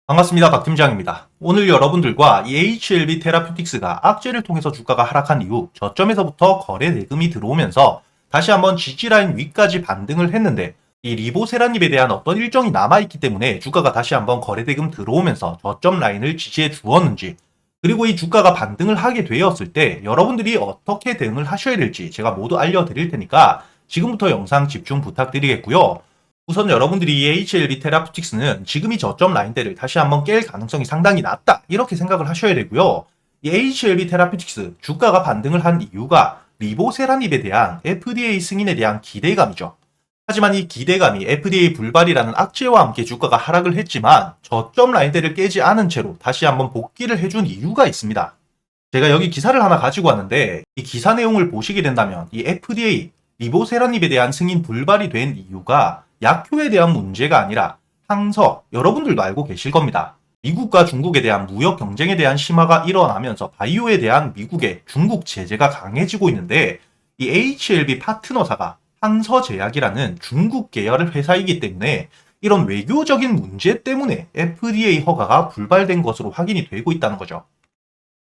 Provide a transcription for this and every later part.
반갑습니다. 박 팀장입니다. 오늘 여러분들과 이 HLB 테라퓨틱스가 악재를 통해서 주가가 하락한 이후 저점에서부터 거래 대금이 들어오면서 다시 한번 지지라인 위까지 반등을 했는데 이 리보세라닙에 대한 어떤 일정이 남아있기 때문에 주가가 다시 한번 거래 대금 들어오면서 저점 라인을 지지해 주었는지, 그리고 이 주가가 반등을 하게 되었을 때 여러분들이 어떻게 대응을 하셔야 될지 제가 모두 알려드릴 테니까 지금부터 영상 집중 부탁드리겠고요. 우선 여러분들이 이 HLB 테라퓨틱스는 지금이 저점 라인대를 다시 한번 깰 가능성이 상당히 낮다, 이렇게 생각을 하셔야 되고요. 이 HLB 테라퓨틱스 주가가 반등을 한 이유가 리보세라닙에 대한 FDA 승인에 대한 기대감이죠. 하지만 이 기대감이 FDA 불발이라는 악재와 함께 주가가 하락을 했지만 저점 라인대를 깨지 않은 채로 다시 한번 복귀를 해준 이유가 있습니다. 제가 여기 기사를 하나 가지고 왔는데 이 기사 내용을 보시게 된다면 이 FDA 리보세라닙에 대한 승인 불발이 된 이유가 약효에 대한 문제가 아니라 항서, 여러분들도 알고 계실 겁니다. 미국과 중국에 대한 무역 경쟁에 대한 심화가 일어나면서 바이오에 대한 미국의 중국 제재가 강해지고 있는데 이 HLB 파트너사가 항서제약이라는 중국 계열의 회사이기 때문에 이런 외교적인 문제 때문에 FDA 허가가 불발된 것으로 확인이 되고 있다는 거죠.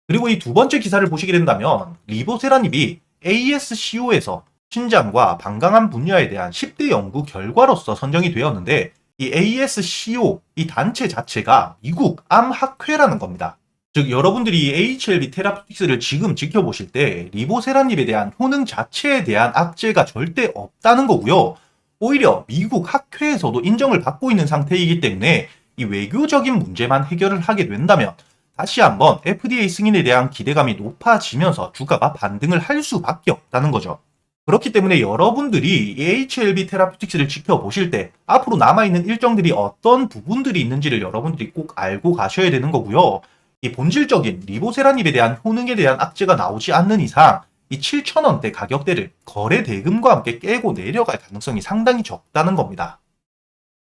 그리고 이 두 번째 기사를 보시게 된다면 리보세라닙이 ASCO에서 신장과 방광암 분야에 대한 10대 연구 결과로서 선정이 되었는데 이 ASCO, 이 단체 자체가 미국 암학회라는 겁니다. 즉 여러분들이 HLB 테라퓨틱스를 지금 지켜보실 때 리보세라닙에 대한 효능 자체에 대한 악재가 절대 없다는 거고요. 오히려 미국 학회에서도 인정을 받고 있는 상태이기 때문에 이 외교적인 문제만 해결을 하게 된다면 다시 한번 FDA 승인에 대한 기대감이 높아지면서 주가가 반등을 할 수밖에 없다는 거죠. 그렇기 때문에 여러분들이 HLB 테라퓨틱스를 지켜보실 때 앞으로 남아있는 일정들이 어떤 부분들이 있는지를 여러분들이 꼭 알고 가셔야 되는 거고요. 이 본질적인 리보세라닙에 대한 효능에 대한 악재가 나오지 않는 이상 이 7,000원대 가격대를 거래 대금과 함께 깨고 내려갈 가능성이 상당히 적다는 겁니다.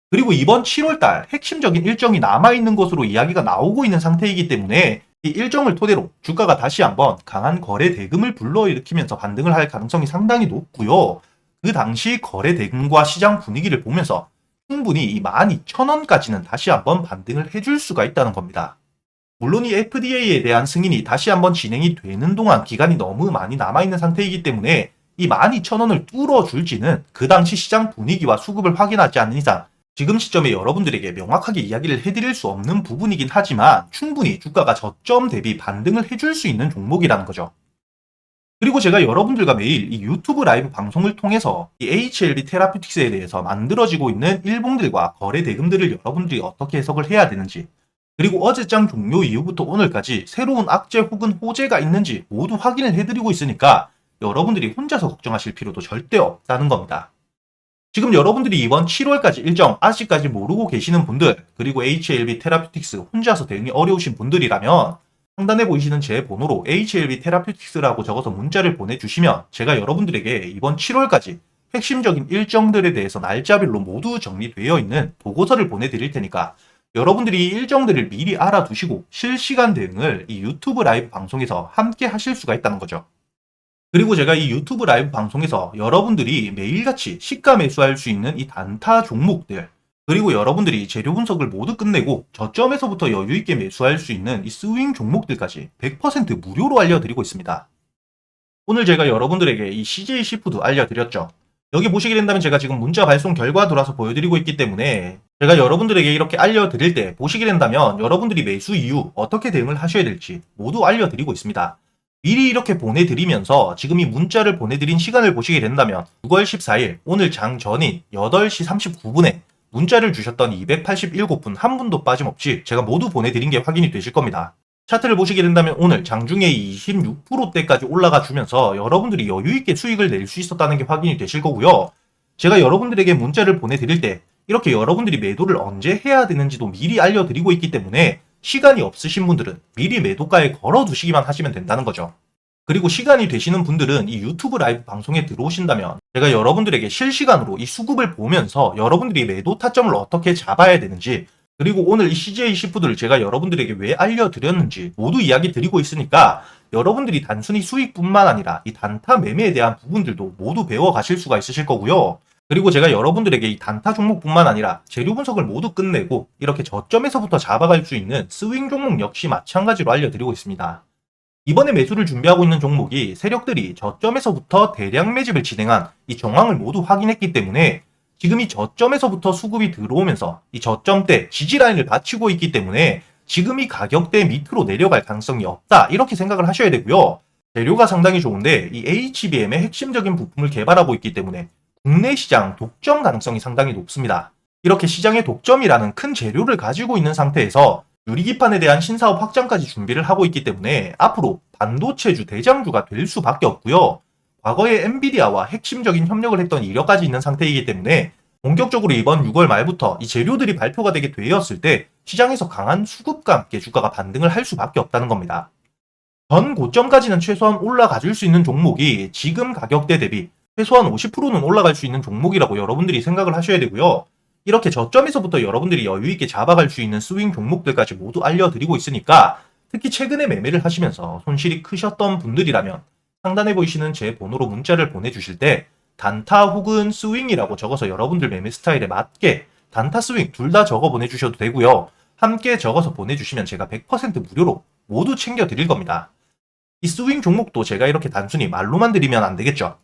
그리고 이번 7월달 핵심적인 일정이 남아있는 것으로 이야기가 나오고 있는 상태이기 때문에 이 일정을 토대로 주가가 다시 한번 강한 거래 대금을 불러일으키면서 반등을 할 가능성이 상당히 높고요. 그 당시 거래 대금과 시장 분위기를 보면서 충분히 이 12,000원까지는 다시 한번 반등을 해줄 수가 있다는 겁니다. 물론 이 FDA에 대한 승인이 다시 한번 진행이 되는 동안 기간이 너무 많이 남아있는 상태이기 때문에 이 12,000원을 뚫어줄지는 그 당시 시장 분위기와 수급을 확인하지 않는 이상 지금 시점에 여러분들에게 명확하게 이야기를 해드릴 수 없는 부분이긴 하지만 충분히 주가가 저점 대비 반등을 해줄 수 있는 종목이라는 거죠. 그리고 제가 여러분들과 매일 이 유튜브 라이브 방송을 통해서 이 HLB 테라퓨틱스에 대해서 만들어지고 있는 일봉들과 거래 대금들을 여러분들이 어떻게 해석을 해야 되는지, 그리고 어제장 종료 이후부터 오늘까지 새로운 악재 혹은 호재가 있는지 모두 확인을 해드리고 있으니까 여러분들이 혼자서 걱정하실 필요도 절대 없다는 겁니다. 지금 여러분들이 이번 7월까지 일정 아직까지 모르고 계시는 분들, 그리고 HLB 테라퓨틱스 혼자서 대응이 어려우신 분들이라면 상단에 보이시는 제 번호로 HLB 테라퓨틱스라고 적어서 문자를 보내주시면 제가 여러분들에게 이번 7월까지 핵심적인 일정들에 대해서 날짜별로 모두 정리되어 있는 보고서를 보내드릴 테니까 여러분들이 이 일정들을 미리 알아두시고 실시간 대응을 이 유튜브 라이브 방송에서 함께 하실 수가 있다는 거죠. 그리고 제가 이 유튜브 라이브 방송에서 여러분들이 매일같이 시가 매수할 수 있는 이 단타 종목들, 그리고 여러분들이 재료 분석을 모두 끝내고 저점에서부터 여유있게 매수할 수 있는 이 스윙 종목들까지 100% 무료로 알려드리고 있습니다. 오늘 제가 여러분들에게 이 CJ 시푸드 알려드렸죠. 여기 보시게 된다면 제가 지금 문자 발송 결과 돌아서 보여드리고 있기 때문에 제가 여러분들에게 이렇게 알려드릴 때 보시게 된다면 여러분들이 매수 이후 어떻게 대응을 하셔야 될지 모두 알려드리고 있습니다. 미리 이렇게 보내드리면서 지금 이 문자를 보내드린 시간을 보시게 된다면 6월 14일 오늘 장 전인 8시 39분에 문자를 주셨던 287분 한 분도 빠짐없이 제가 모두 보내드린 게 확인이 되실 겁니다. 차트를 보시게 된다면 오늘 장중에 26%대까지 올라가 주면서 여러분들이 여유있게 수익을 낼 수 있었다는 게 확인이 되실 거고요. 제가 여러분들에게 문자를 보내드릴 때 이렇게 여러분들이 매도를 언제 해야 되는지도 미리 알려드리고 있기 때문에 시간이 없으신 분들은 미리 매도가에 걸어두시기만 하시면 된다는 거죠. 그리고 시간이 되시는 분들은 이 유튜브 라이브 방송에 들어오신다면 제가 여러분들에게 실시간으로 이 수급을 보면서 여러분들이 매도 타점을 어떻게 잡아야 되는지, 그리고 오늘 이 CJ 시푸드를 제가 여러분들에게 왜 알려드렸는지 모두 이야기 드리고 있으니까 여러분들이 단순히 수익뿐만 아니라 이 단타 매매에 대한 부분들도 모두 배워 가실 수가 있으실 거고요. 그리고 제가 여러분들에게 이 단타 종목뿐만 아니라 재료 분석을 모두 끝내고 이렇게 저점에서부터 잡아갈 수 있는 스윙 종목 역시 마찬가지로 알려드리고 있습니다. 이번에 매수를 준비하고 있는 종목이 세력들이 저점에서부터 대량 매집을 진행한 이 정황을 모두 확인했기 때문에 지금 이 저점에서부터 수급이 들어오면서 이 저점대 지지라인을 받치고 있기 때문에 지금 이 가격대 밑으로 내려갈 가능성이 없다, 이렇게 생각을 하셔야 되고요. 재료가 상당히 좋은데 이 HBM의 핵심적인 부품을 개발하고 있기 때문에 국내 시장 독점 가능성이 상당히 높습니다. 이렇게 시장의 독점이라는 큰 재료를 가지고 있는 상태에서 유리기판에 대한 신사업 확장까지 준비를 하고 있기 때문에 앞으로 반도체주 대장주가 될 수밖에 없고요. 과거에 엔비디아와 핵심적인 협력을 했던 이력까지 있는 상태이기 때문에 본격적으로 이번 6월 말부터 이 재료들이 발표가 되게 되었을 때 시장에서 강한 수급과 함께 주가가 반등을 할 수밖에 없다는 겁니다. 전 고점까지는 최소한 올라가 줄 수 있는 종목이 지금 가격대 대비 최소한 50%는 올라갈 수 있는 종목이라고 여러분들이 생각을 하셔야 되고요. 이렇게 저점에서부터 여러분들이 여유있게 잡아갈 수 있는 스윙 종목들까지 모두 알려드리고 있으니까 특히 최근에 매매를 하시면서 손실이 크셨던 분들이라면 상단에 보이시는 제 번호로 문자를 보내주실 때 단타 혹은 스윙이라고 적어서 여러분들 매매 스타일에 맞게 단타 스윙 둘 다 적어 보내주셔도 되고요. 함께 적어서 보내주시면 제가 100% 무료로 모두 챙겨드릴 겁니다. 이 스윙 종목도 제가 이렇게 단순히 말로만 드리면 안 되겠죠.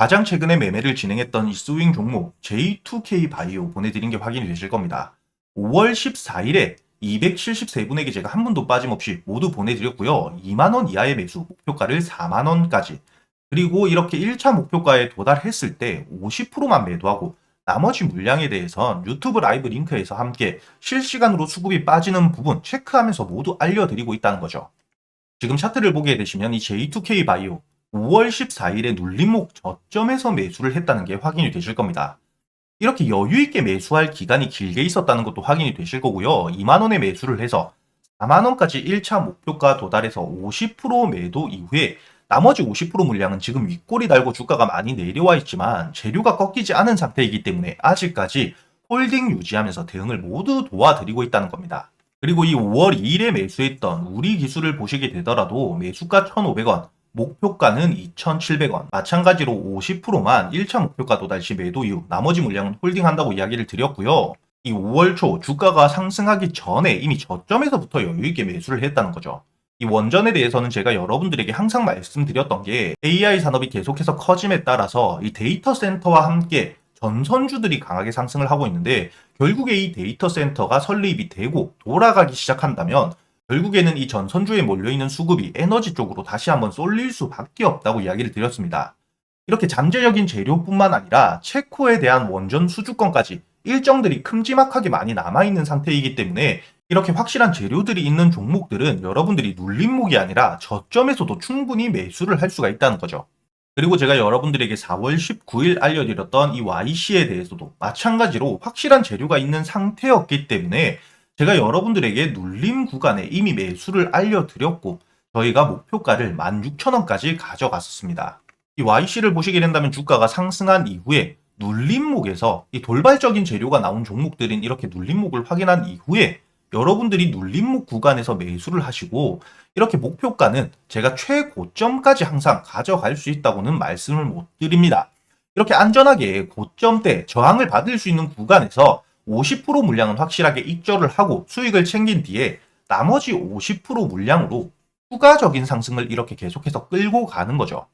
가장 최근에 매매를 진행했던 이 스윙 종목 J2K 바이오 보내드린 게 확인이 되실 겁니다. 5월 14일에 273분에게 제가 한 분도 빠짐없이 모두 보내드렸고요. 2만원 이하의 매수, 목표가를 4만원까지. 그리고 이렇게 1차 목표가에 도달했을 때 50%만 매도하고 나머지 물량에 대해선 유튜브 라이브 링크에서 함께 실시간으로 수급이 빠지는 부분 체크하면서 모두 알려드리고 있다는 거죠. 지금 차트를 보게 되시면 이 J2K 바이오 5월 14일에 눌림목 저점에서 매수를 했다는 게 확인이 되실 겁니다. 이렇게 여유있게 매수할 기간이 길게 있었다는 것도 확인이 되실 거고요. 2만원에 매수를 해서 4만원까지 1차 목표가 도달해서 50% 매도 이후에 나머지 50% 물량은 지금 윗골이 달고 주가가 많이 내려와 있지만 재료가 꺾이지 않은 상태이기 때문에 아직까지 홀딩 유지하면서 대응을 모두 도와드리고 있다는 겁니다. 그리고 이 5월 2일에 매수했던 우리 기술을 보시게 되더라도 매수가 1,500원, 목표가는 2,700원. 마찬가지로 50%만 1차 목표가 도달 시 매도 이후 나머지 물량은 홀딩한다고 이야기를 드렸고요. 이 5월 초 주가가 상승하기 전에 이미 저점에서부터 여유있게 매수를 했다는 거죠. 이 원전에 대해서는 제가 여러분들에게 항상 말씀드렸던 게 AI 산업이 계속해서 커짐에 따라서 이 데이터 센터와 함께 전선주들이 강하게 상승을 하고 있는데 결국에 이 데이터 센터가 설립이 되고 돌아가기 시작한다면 결국에는 이 전선주에 몰려있는 수급이 에너지 쪽으로 다시 한번 쏠릴 수밖에 없다고 이야기를 드렸습니다. 이렇게 잠재적인 재료뿐만 아니라 체코에 대한 원전 수주권까지 일정들이 큼지막하게 많이 남아있는 상태이기 때문에 이렇게 확실한 재료들이 있는 종목들은 여러분들이 눌림목이 아니라 저점에서도 충분히 매수를 할 수가 있다는 거죠. 그리고 제가 여러분들에게 4월 19일 알려드렸던 이 YC에 대해서도 마찬가지로 확실한 재료가 있는 상태였기 때문에 제가 여러분들에게 눌림 구간에 이미 매수를 알려드렸고 저희가 목표가를 16,000원까지 가져갔었습니다. 이 YC를 보시게 된다면 주가가 상승한 이후에 눌림목에서 이 돌발적인 재료가 나온 종목들인 이렇게 눌림목을 확인한 이후에 여러분들이 눌림목 구간에서 매수를 하시고 이렇게 목표가는 제가 최고점까지 항상 가져갈 수 있다고는 말씀을 못 드립니다. 이렇게 안전하게 고점대 저항을 받을 수 있는 구간에서 50% 물량은 확실하게 익절을 하고 수익을 챙긴 뒤에 나머지 50% 물량으로 추가적인 상승을 이렇게 계속해서 끌고 가는 거죠.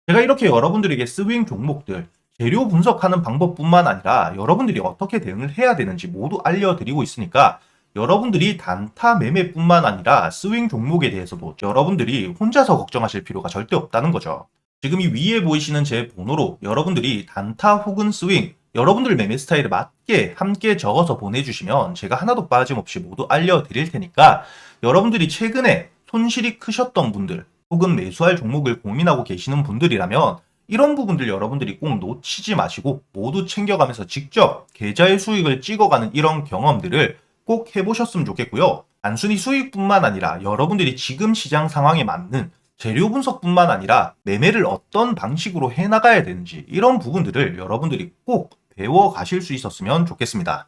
제가 이렇게 여러분들에게 스윙 종목들 재료 분석하는 방법뿐만 아니라 여러분들이 어떻게 대응을 해야 되는지 모두 알려드리고 있으니까 여러분들이 단타 매매뿐만 아니라 스윙 종목에 대해서도 여러분들이 혼자서 걱정하실 필요가 절대 없다는 거죠. 지금 이 위에 보이시는 제 번호로 여러분들이 단타 혹은 스윙, 여러분들 매매 스타일에 맞게 함께 적어서 보내주시면 제가 하나도 빠짐없이 모두 알려드릴 테니까 여러분들이 최근에 손실이 크셨던 분들 혹은 매수할 종목을 고민하고 계시는 분들이라면 이런 부분들 여러분들이 꼭 놓치지 마시고 모두 챙겨가면서 직접 계좌의 수익을 찍어가는 이런 경험들을 꼭 해보셨으면 좋겠고요. 단순히 수익뿐만 아니라 여러분들이 지금 시장 상황에 맞는 재료 분석뿐만 아니라 매매를 어떤 방식으로 해나가야 되는지 이런 부분들을 여러분들이 꼭 배워 가실 수 있었으면 좋겠습니다.